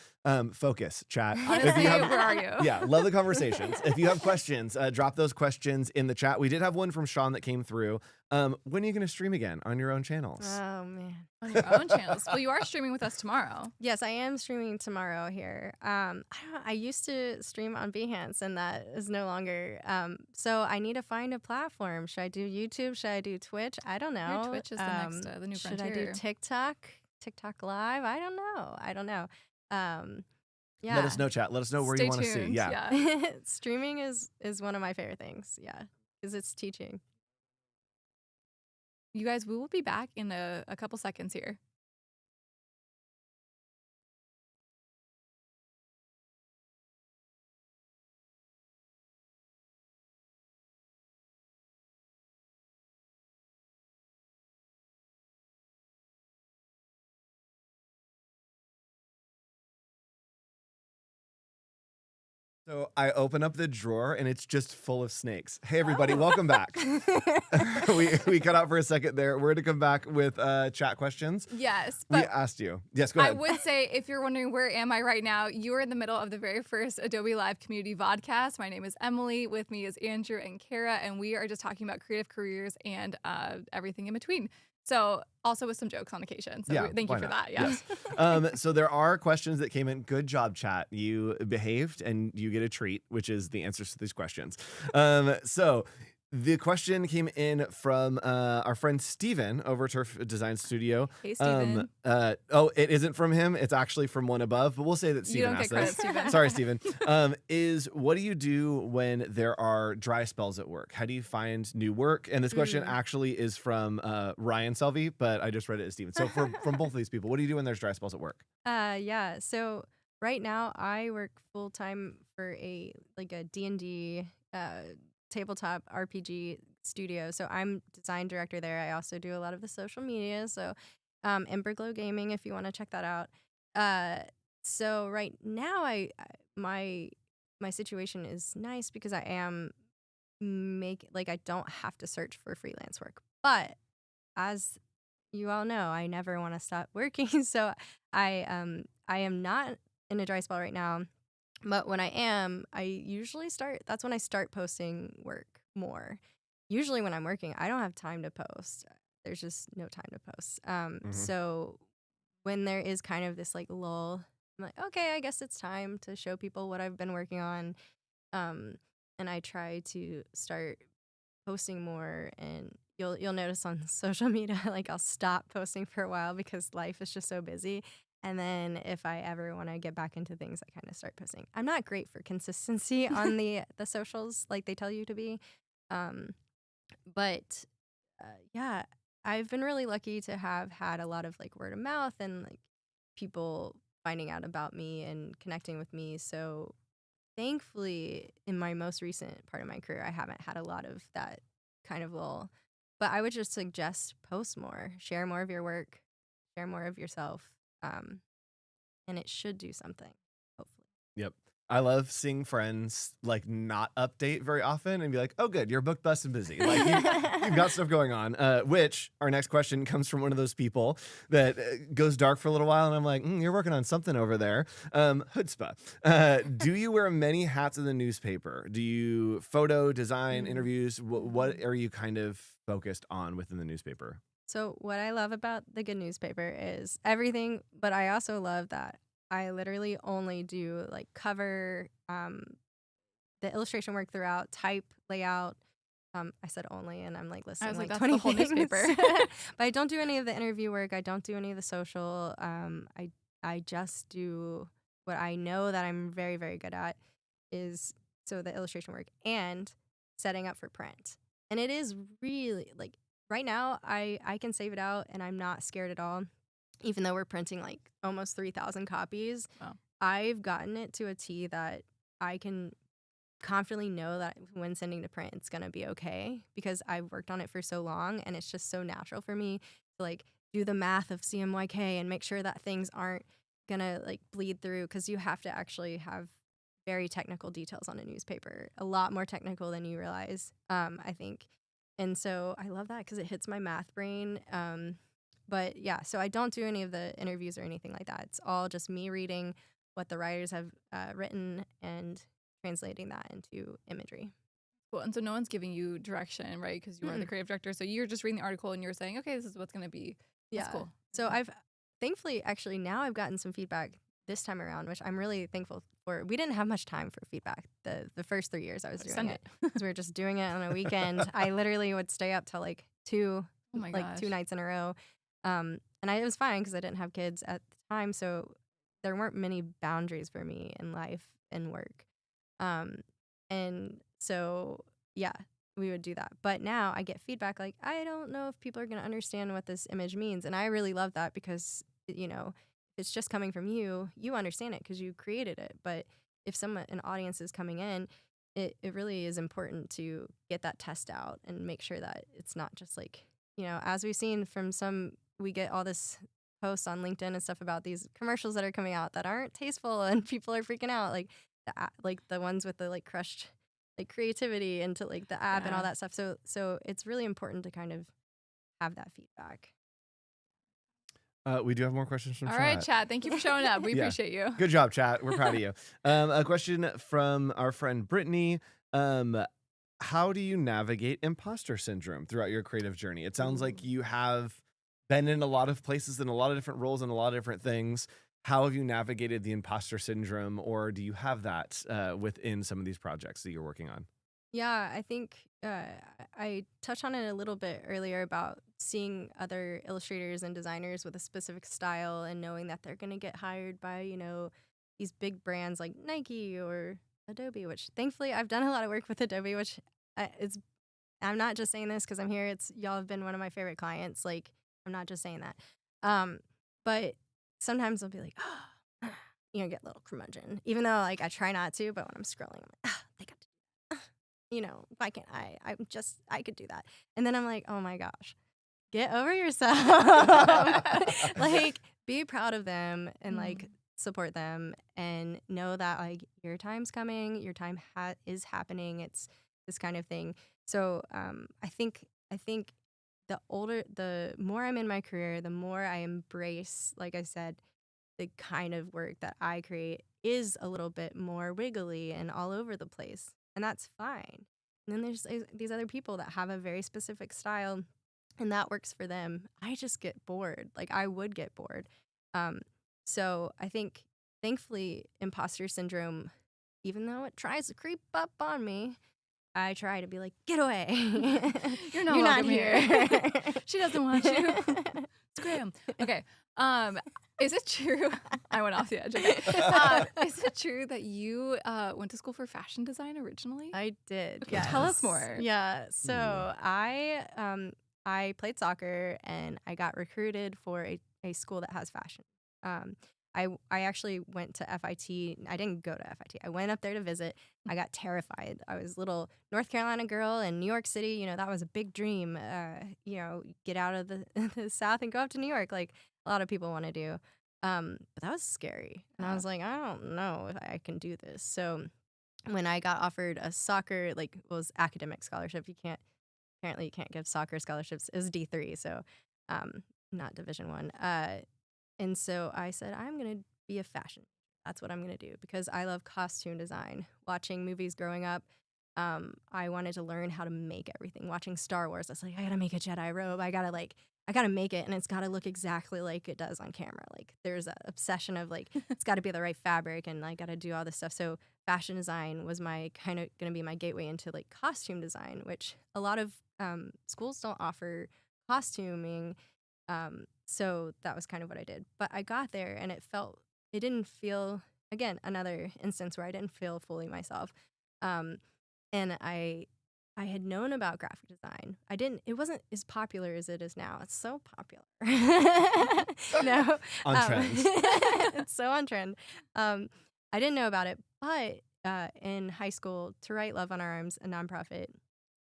Focus, chat. Honestly, where are you? Yeah, love the conversations. If you have questions, drop those questions in the chat. We did have one from Sean that came through. When are you going to stream again on your own channels? Oh man. On your own channels. Well, you are streaming with us tomorrow. Yes, I am streaming tomorrow here. I used to stream on Behance, and that is no longer. So I need to find a platform. Should I do YouTube? Should I do Twitch? I don't know. Your Twitch is the next, the new should frontier. I do TikTok Live? I don't know. Yeah. Let us know, chat. Let us know where Stay you want to see. tuned. Yeah. Streaming is one of my favorite things. Yeah, because it's teaching. You guys, we will be back in a couple seconds here. So I open up the drawer and it's just full of snakes. Hey everybody, welcome back. we cut out for a second there. We're going to come back with chat questions. Yes, We but asked you. Yes, go I ahead. would say if you're wondering where am I right now, you are in the middle of the very first Adobe Live Community Vodcast. My name is Emily. With me is Andrew and Cara, and we are just talking about creative careers and everything in between. So also with some jokes on occasion. So Yeah, thank you why for not? that. Yeah. So there are questions that came in. Good job, chat. You behaved and you get a treat, which is the answers to these questions. So the question came in from our friend Steven over at Turf Design Studio. Hey, Steven. It isn't from him. It's actually from one above, but we'll say that You Steven don't asked get credit, this. Steven. Sorry, Steven. Is what do you do when there are dry spells at work? How do you find new work? And this question actually is from Ryan Selvey, but I just read it as Steven. So from both of these people, what do you do when there's dry spells at work? Yeah. So right now I work full time for a D&D tabletop RPG studio. So I'm design director there. I also do a lot of the social media. So Emberglow Gaming, if you want to check that out. So right now my situation is nice because I am I don't have to search for freelance work. But as you all know, I never want to stop working. So I am not in a dry spell right now. But when I am, that's when I start posting work more. Usually when I'm working, I don't have time to post. There's just no time to post. So when there is kind of this lull, I'm like, okay, I guess it's time to show people what I've been working on. And I try to start posting more, and you'll notice on social media, I'll stop posting for a while because life is just so busy. And then if I ever want to get back into things, I kind of start posting. I'm not great for consistency on the socials like they tell you to be. But yeah, I've been really lucky to have had a lot of word of mouth and people finding out about me and connecting with me. So thankfully, in my most recent part of my career, I haven't had a lot of that kind of lull. But I would just suggest post more, share more of your work, share more of yourself. And it should do something, hopefully. Yep. I love seeing friends not update very often and be like, oh, good, you're booked, busted, busy. You've got stuff going on. Which our next question comes from one of those people that goes dark for a little while. And I'm like, you're working on something over there. Chutzpah. Do you wear many hats in the newspaper? Do you photo, design, interviews? What are you kind of focused on within the newspaper? So what I love about the Good Newspaper is everything, but I also love that I literally only do cover the illustration work throughout, type, layout. I said only, and I'm like listing I was like, like that's 20 the whole things. newspaper. But I don't do any of the interview work. I don't do any of the social. I just do what I know that I'm very, very good at is the illustration work and setting up for print. And it is really like right now I can save it out and I'm not scared at all. Even though we're printing like almost 3,000 copies, Wow. I've gotten it to a T that I can confidently know that when sending to print, it's going to be okay because I've worked on it for so long and it's just so natural for me to like do the math of CMYK and make sure that things aren't going to like bleed through because you have to actually have very technical details on a newspaper, a lot more technical than you realize, I think. And so I love that because it hits my math brain. But yeah, so I don't do any of the interviews or anything like that. It's all just me reading what the writers have written and translating that into imagery. Cool. And so no one's giving you direction, right? Because you are the creative director. So you're just reading the article and you're saying, okay, this is what's going to be. That's cool. So I've thankfully actually now I've gotten some feedback this time around, which I'm really thankful for. We didn't have much time for feedback the first 3 years I was doing it because we were just doing it on a weekend. I literally would stay up till like 2 nights in a row. And it was fine because I didn't have kids at the time, so there weren't many boundaries for me in life and work. And so, yeah, we would do that. But now I get feedback like, I don't know if people are going to understand what this image means. And I really love that because, you know, it's just coming from you, you understand it because you created it. But if an audience is coming in, it really is important to get that test out and make sure that it's not just like, you know, as we've seen from we get all this posts on LinkedIn and stuff about these commercials that are coming out that aren't tasteful and people are freaking out. Like the ones with the like crushed like creativity into like the app and all that stuff. So it's really important to kind of have that feedback. We do have more questions from All chat. right, chat. Thank you for showing up. We appreciate you. Good job, chat. We're proud of you. A question from our friend Brittany. How do you navigate imposter syndrome throughout your creative journey? It sounds like you have been in a lot of places in a lot of different roles and a lot of different things. How have you navigated the imposter syndrome, or do you have that within some of these projects that you're working on? Yeah, I think I touched on it a little bit earlier about seeing other illustrators and designers with a specific style and knowing that they're going to get hired by, you know, these big brands like Nike or Adobe, which thankfully I've done a lot of work with Adobe, which I'm not just saying this because I'm here. Y'all have been one of my favorite clients. Like, I'm not just saying that. But sometimes I'll be like, oh, you know, get a little curmudgeon, even though like I try not to, but when I'm scrolling, I'm like, they got to do that. You know, why can't I? I could do that. And then I'm like, oh my gosh, get over yourself. Like, be proud of them and like support them and know that like your time's coming, your time is happening. It's this kind of thing. So I think the more I'm in my career, the more I embrace, like I said, the kind of work that I create is a little bit more wiggly and all over the place. And that's fine. And then there's these other people that have a very specific style and that works for them. I just get bored. Like I would get bored. So I think thankfully imposter syndrome, even though it tries to creep up on me, I try to be like, get away. You're not here. She doesn't want you. Scram. Okay. Is it true? I went off the edge. Okay. Is it true that you went to school for fashion design originally? I did. Okay, yes. tell us more. Yeah. So I played soccer and I got recruited for a school that has fashion. I actually went to FIT. I didn't go to FIT. I went up there to visit. I got terrified. I was a little North Carolina girl in New York City. You know, that was a big dream. You know, get out of the South and go up to New York like a lot of people want to do. But that was scary. And I was like, I don't know if I can do this. So when I got offered a soccer, like it was academic scholarship, apparently you can't give soccer scholarships. It was D3, so not Division 1. And so I said, I'm going to be a fashion. That's what I'm going to do because I love costume design. Watching movies growing up, I wanted to learn how to make everything. Watching Star Wars, I was like, I got to make a Jedi robe. I got to like I got to make it and it's got to look exactly like it does on camera. Like there's an obsession of like, it's got to be the right fabric and I got to do all this stuff. So fashion design was my kind of going to be my gateway into like costume design, which a lot of schools don't offer costuming. So that was kind of what I did. But I got there and it didn't feel, again, another instance where I didn't feel fully myself. And I had known about graphic design. It wasn't as popular as it is now. It's so popular. No. On trend. It's so on trend. I didn't know about it, but in high school, To Write Love on Our Arms, a nonprofit,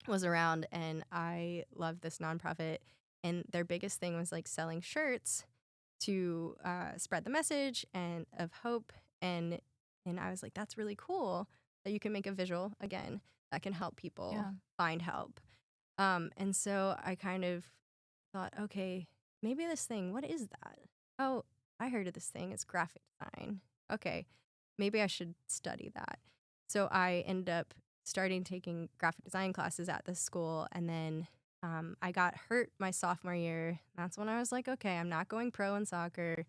was around, and I loved this nonprofit. And their biggest thing was like selling shirts to spread the message and of hope. And I was like, that's really cool that you can make a visual again that can help people find help. And so I kind of thought, okay, maybe this thing, what is that? Oh, I heard of this thing. It's graphic design. Okay, maybe I should study that. So I ended up starting taking graphic design classes at this school, and then I got hurt my sophomore year. That's when I was like, okay, I'm not going pro in soccer.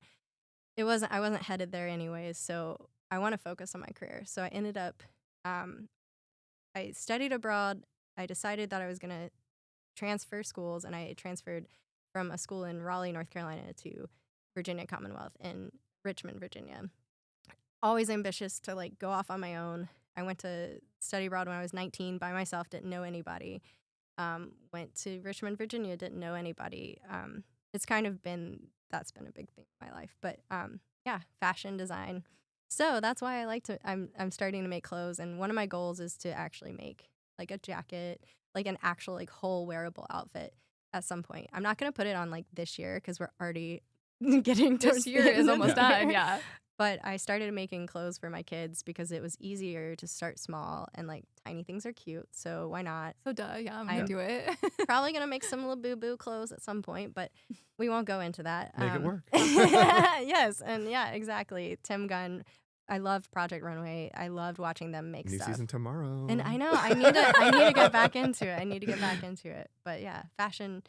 I wasn't headed there anyways, so I want to focus on my career. So I ended up, I studied abroad. I decided that I was going to transfer schools, and I transferred from a school in Raleigh, North Carolina to Virginia Commonwealth in Richmond, Virginia. Always ambitious to like go off on my own. I went to study abroad when I was 19 by myself, didn't know anybody. Went to Richmond, Virginia, didn't know anybody. That's been a big thing in my life. But yeah, fashion design. So that's why I'm starting to make clothes. And one of my goals is to actually make like a jacket, like an actual like whole wearable outfit at some point. I'm not going to put it on like this year because we're already getting towards This year is almost done. Yeah. But I started making clothes for my kids because it was easier to start small, and like tiny things are cute, so why not? So yeah, I'm gonna do it. Probably gonna make some little boo-boo clothes at some point, but we won't go into that. Make it work. Yes, and yeah, exactly. Tim Gunn, I loved Project Runway. I loved watching them make New stuff. season tomorrow. And I know I need to get back into it. But yeah, fashion,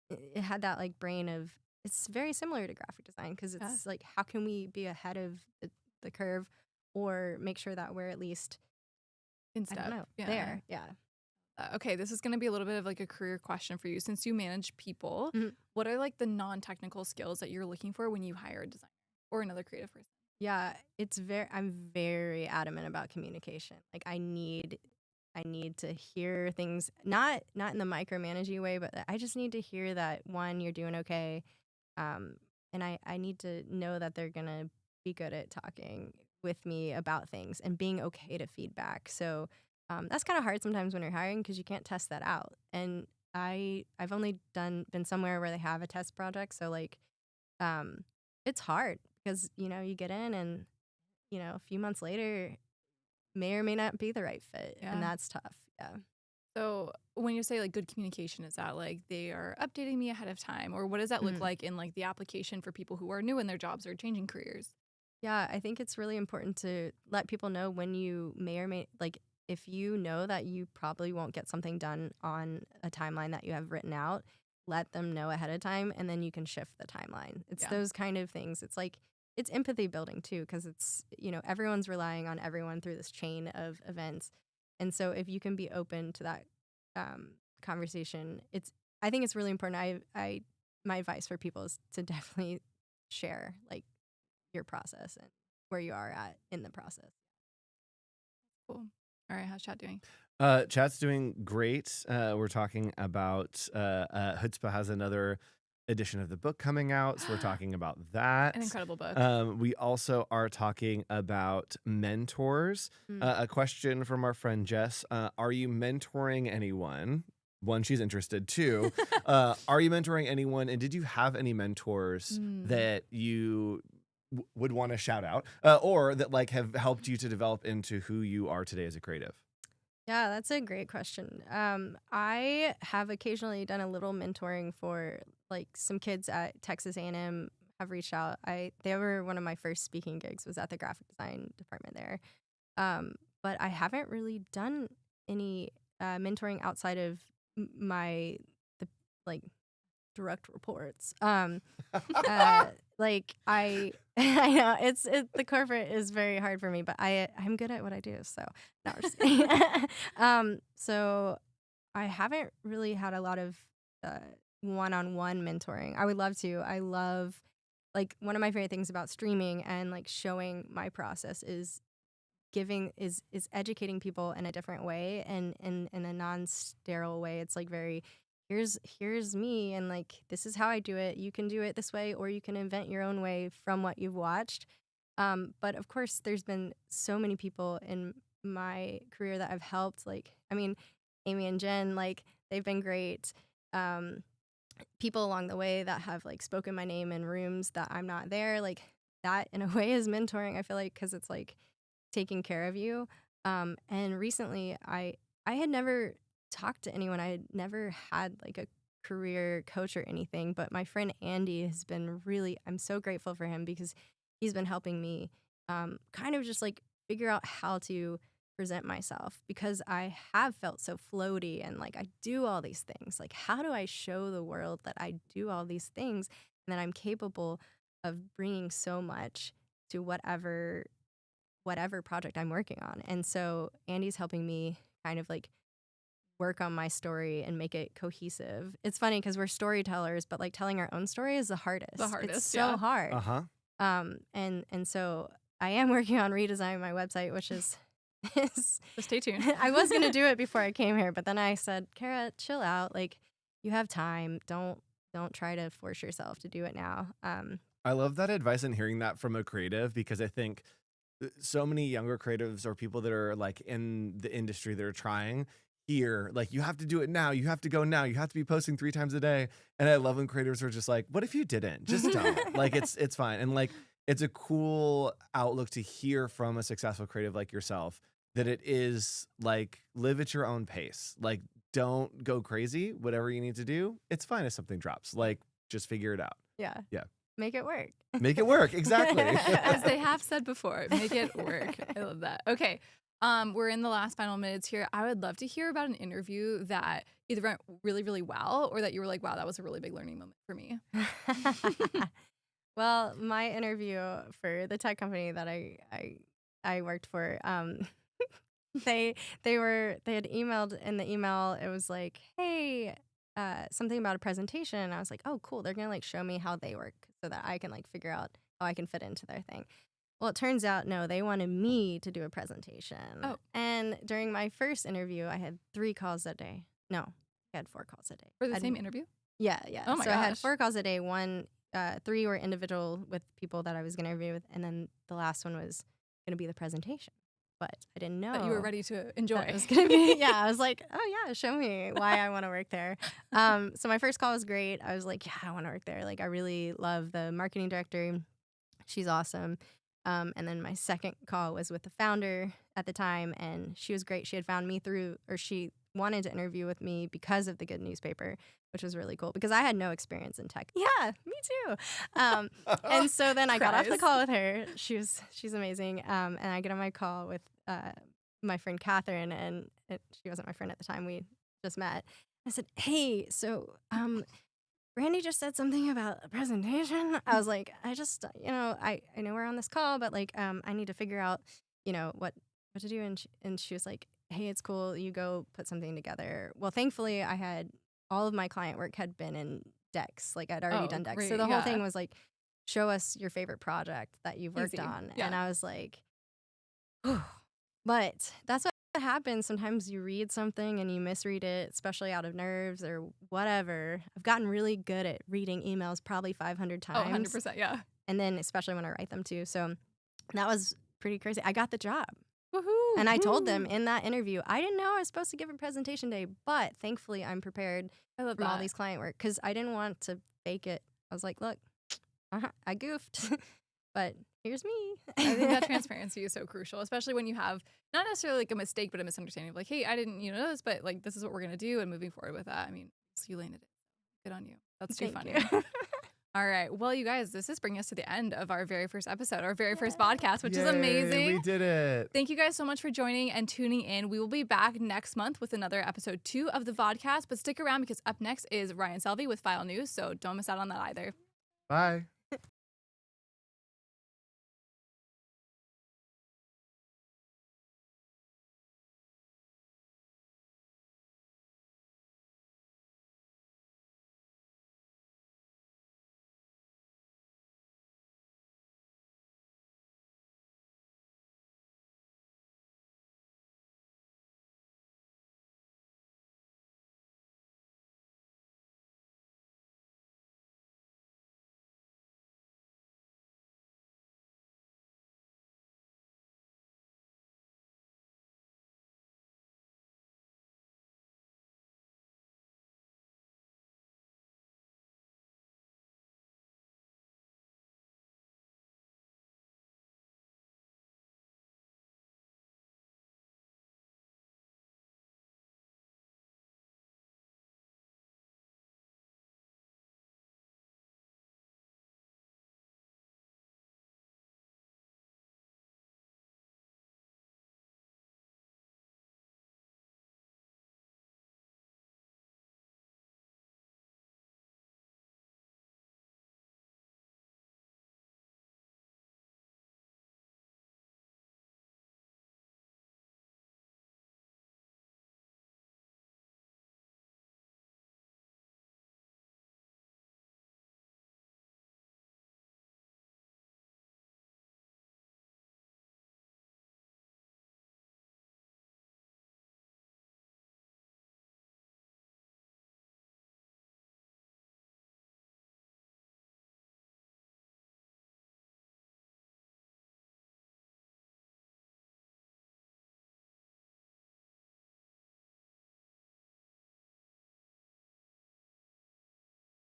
it had that like brain of. It's very similar to graphic design because it's like, how can we be ahead of the curve or make sure that we're at least in step there. Yeah. Okay, this is going to be a little bit of like a career question for you. Since you manage people, what are like the non-technical skills that you're looking for when you hire a designer or another creative person? Yeah, I'm very adamant about communication. Like I need to hear things, not in the micromanaging way, but I just need to hear that, one, you're doing okay. And I need to know that they're going to be good at talking with me about things and being okay to feedback. So that's kind of hard sometimes when you're hiring because you can't test that out. And I've only been somewhere where they have a test project. So like it's hard because, you get in and, a few months later may or may not be the right fit. Yeah. And that's tough. Yeah. So when you say like good communication, is that like they are updating me ahead of time, or what does that look like in like the application for people who are new in their jobs or changing careers? Yeah, I think it's really important to let people know when you may or may, like, if you know that you probably won't get something done on a timeline that you have written out, let them know ahead of time, and then you can shift the timeline. It's those kind of things. It's like, it's empathy building too, because it's, everyone's relying on everyone through this chain of events. And so if you can be open to that conversation, I think it's really important. My advice for people is to definitely share like your process and where you are at in the process. Cool. All right, how's chat doing? Chat's doing great. We're talking about Chutzpah has another edition of the book coming out, so we're talking about that. An incredible book. We also are talking about mentors. A question from our friend Jess. Are you mentoring anyone? One, she's interested. Two, are you mentoring anyone? And did you have any mentors that you would want to shout out or that like have helped you to develop into who you are today as a creative? Yeah, that's a great question. I have occasionally done a little mentoring for like some kids at Texas A&M have reached out. They were one of my first speaking gigs was at the graphic design department there. But I haven't really done any mentoring outside of direct reports. Like I I know the corporate is very hard for me, but I'm good at what I do. So no, I'm just kidding. So I haven't really had a lot of uh, one-on-one mentoring. I would love to. I love like one of my favorite things about streaming and like showing my process is educating people in a different way and in a non-sterile way. It's like very here's me and like this is how I do it. You can do it this way or you can invent your own way from what you've watched. But of course there's been so many people in my career that I've helped. Like I mean, Amy and Jen, like they've been great. Um, People along the way that have like spoken my name in rooms that I'm not there, like that in a way is mentoring. I feel like because it's like taking care of you. And recently, I had never talked to anyone. I had never had like a career coach or anything. But my friend Andy has been really. I'm so grateful for him because he's been helping me, kind of just like figure out how to present myself because I have felt so floaty and like I do all these things. Like, how do I show the world that I do all these things and that I'm capable of bringing so much to whatever project I'm working on? And so Andy's helping me kind of like work on my story and make it cohesive. It's funny because we're storytellers, but like telling our own story is the hardest. The hardest, It's so yeah. hard. And so I am working on redesigning my website, which is So stay tuned. I was gonna do it before I came here, but then I said, Cara, chill out. Like you have time. Don't try to force yourself to do it now. I love that advice and hearing that from a creative because I think so many younger creatives or people that are like in the industry that are trying here, like you have to do it now. You have to go now. You have to be posting 3 times a day. And I love when creators are just like, what if you didn't? Just don't. Like it's fine. And like it's a cool outlook to hear from a successful creative like yourself that it is like live at your own pace. Like don't go crazy. Whatever you need to do, it's fine if something drops. Like just figure it out. Yeah. Yeah. Make it work. Make it work. Exactly. As they have said before, make it work. I love that. Okay. We're in the last final minutes here. I would love to hear about an interview that either went really, really well or that you were like, wow, that was a really big learning moment for me. Well, my interview for the tech company that I worked for, they had emailed in the email. It was like, hey, something about a presentation. And I was like, oh, cool. They're gonna like show me how they work so that I can like figure out how I can fit into their thing. Well, it turns out no, they wanted me to do a presentation. Oh. And during my first interview, I had 3 calls that day. No, I had 4 calls a day. For the same interview? Yeah. Oh my so I had gosh. 4 calls a day. 3 were individual with people that I was going to interview with, and then the last one was going to be the presentation. But I didn't know That you were ready to enjoy. that it was going to be. Yeah, I was like, oh yeah, show me why I want to work there. So my first call was great. I was like, yeah, I want to work there. Like I really love the marketing director. She's awesome. And then my second call was with the founder at the time, and she was great. She had found me she wanted to interview with me because of the Good Newspaper, which was really cool because I had no experience in tech. Yeah, me too. And so then I got off the Surprise. call with her. She's amazing. And I get on my call with my friend Catherine, and she wasn't my friend at the time. We just met. I said, hey, so Randy just said something about a presentation. I was like, I just, I know we're on this call, but like, I need to figure out, what to do. And she was like, hey, it's cool. You go put something together. Well, thankfully I had all of my client work had been in decks. Like I'd already done decks. Great, So the whole yeah. thing was like, show us your favorite project that you've worked Easy, on. yeah. And I was like, whew. But that's what happens. Sometimes you read something and you misread it, especially out of nerves or whatever. I've gotten really good at reading emails probably 500 Oh, times. 100%. Yeah. And then especially when I write them too. So that was pretty crazy. I got the job. Woohoo. And I told Woo. them in that interview, I didn't know I was supposed to give a presentation day, but thankfully I'm prepared I love from all that. these client work because I didn't want to fake it. I was like, look, I goofed, but here's me. I think that transparency is so crucial, especially when you have not necessarily like a mistake, but a misunderstanding of like, hey, I didn't know this, but like this is what we're gonna do, and moving forward with that. I mean, so you landed it. Good on you. That's too Thank funny. you. All right. Well, you guys, this is bringing us to the end of our very first episode, our very first podcast, which is Yay, amazing. We did it. Thank you guys so much for joining and tuning in. We will be back next month with another episode 2 of the vodcast, but stick around because up next is Ryan Selvey with File News, so don't miss out on that either. Bye.